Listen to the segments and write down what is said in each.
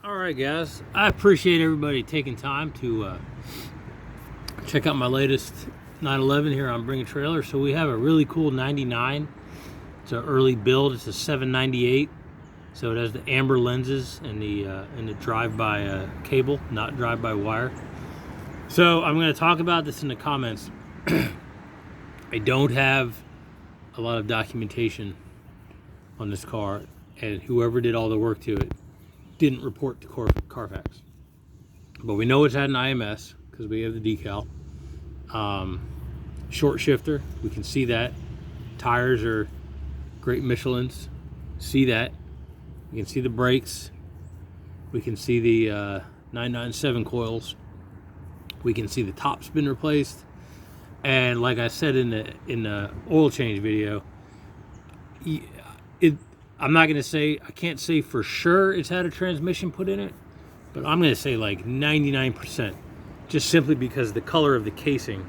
All right, guys. I appreciate everybody taking time to check out my latest 911 here on Bring a Trailer. So we have a really cool 99. It's an early build. It's a 798. So it has the amber lenses and the drive-by cable, not drive-by-wire. So I'm going to talk about this in the comments. I don't have a lot of documentation on this car, and whoever did all the work to it didn't report to Carfax. But we know it's had an IMS because we have the decal. Short shifter, we can see that. Tires are great Michelins, see that. We can see the brakes. We can see the 997 coils. We can see the top's been replaced. And like I said in the oil change video, I'm not going to say, I can't say for sure it's had a transmission put in it, but I'm going to say like 99%, just simply because the color of the casing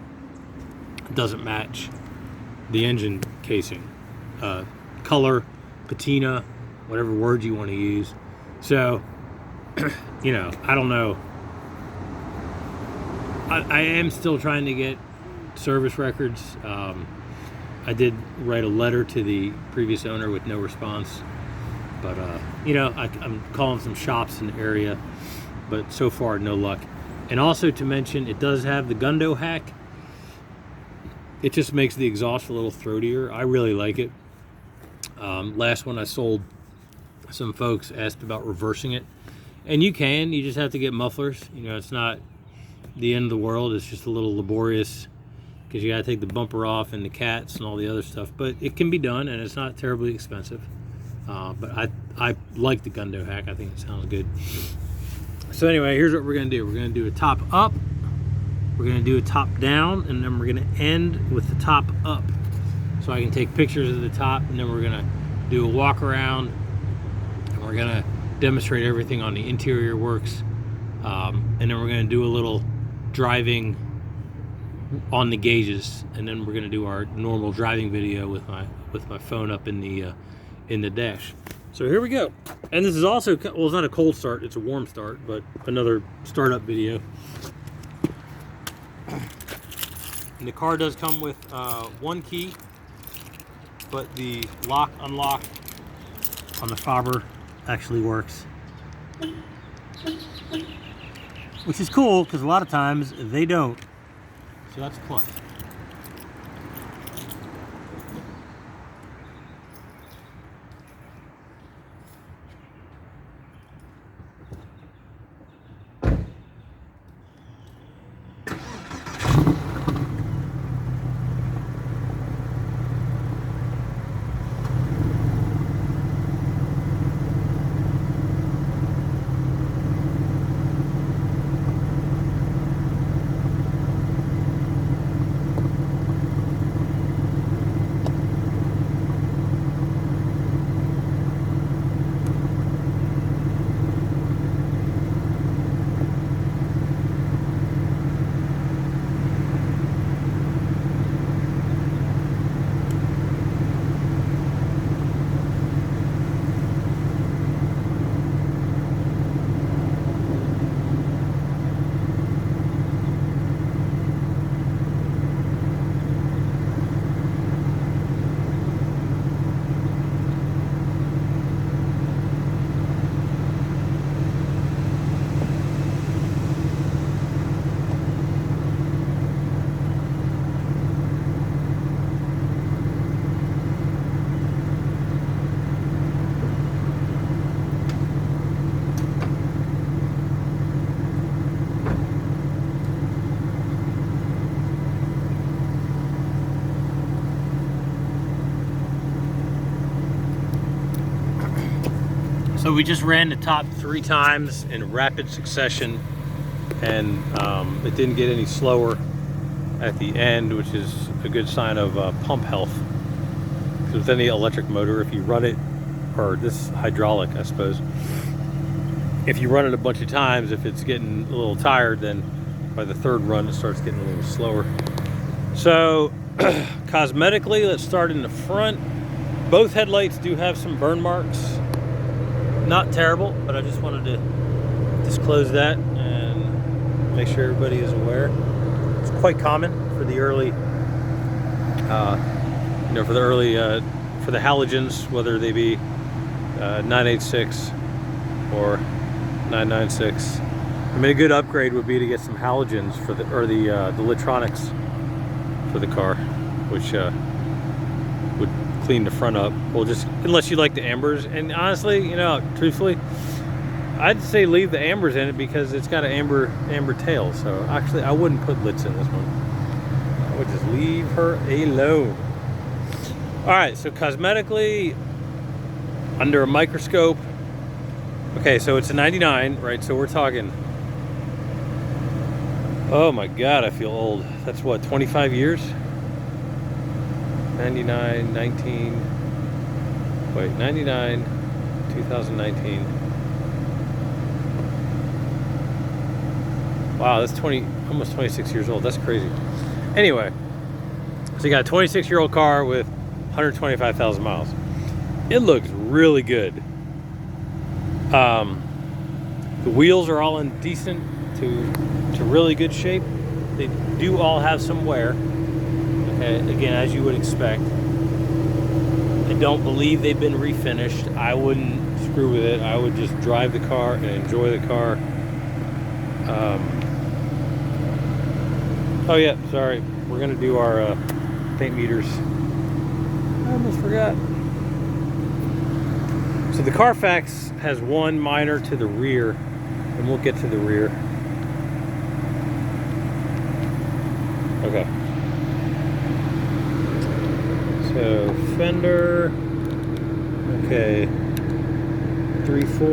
doesn't match the engine casing. Color, patina, whatever word you want to use. So, you know, I don't know. I am still trying to get service records. I did write a letter to the previous owner with no response, but you know, I'm calling some shops in the area, but so far no luck. And also to mention, it does have the Gundo hack. It just makes the exhaust a little throatier. I really like it. Last one I sold, some folks asked about reversing it, and you just have to get mufflers. You know, it's not the end of the world. It's just a little laborious because you got to take the bumper off and the cats and all the other stuff, but it can be done, and it's not terribly expensive. But I like the Gundo hack. I think it sounds good. So anyway, here's what we're gonna do. We're gonna do a top up, we're gonna do a top down, and then we're gonna end with the top up, so I can take pictures of the top, and then we're gonna do a walk around, and we're gonna demonstrate everything on the interior works, and then we're gonna do a little driving on the gauges, and then we're gonna do our normal driving video with my phone up in the dash. So here we go. And this is also, well, it's not a cold start, it's a warm start, but another startup video. And the car does come with one key, but the lock unlock on the Faber actually works, which is cool because a lot of times they don't. So that's plus. So we just ran the top 3 times in rapid succession, and it didn't get any slower at the end, which is a good sign of pump health. Because with any electric motor, if you run it, or this hydraulic, I suppose, if you run it a bunch of times, if it's getting a little tired, then by the 3rd run it starts getting a little slower. So cosmetically, let's start in the front. Both headlights do have some burn marks. Not terrible, but I just wanted to disclose that and make sure everybody is aware. It's quite common for the early, for the halogens, whether they be 986 or 996. I mean, a good upgrade would be to get some halogens for the electronics for the car, which would clean the front up. Well, just unless you like the ambers, and honestly, truthfully, I'd say leave the ambers in it because it's got an amber tail. So actually, I wouldn't put Litz in this one. I would just leave her alone. All right, so cosmetically, under a microscope. Okay, so it's a 99, right? So we're talking. Oh my God, I feel old. That's what, 25 years? 99, 19. Wait, 99, 2019. Wow, that's almost 26 years old. That's crazy. Anyway, so you got a 26-year-old car with 125,000 miles. It looks really good. The wheels are all in decent to really good shape. They do all have some wear. Okay, again, as you would expect. I don't believe they've been refinished. I wouldn't screw with it. I would just drive the car and enjoy the car. Oh yeah, sorry. We're gonna do our paint meters. I almost forgot. So the Carfax has one minor to the rear, and we'll get to the rear. Okay. So fender. Okay. 3/4.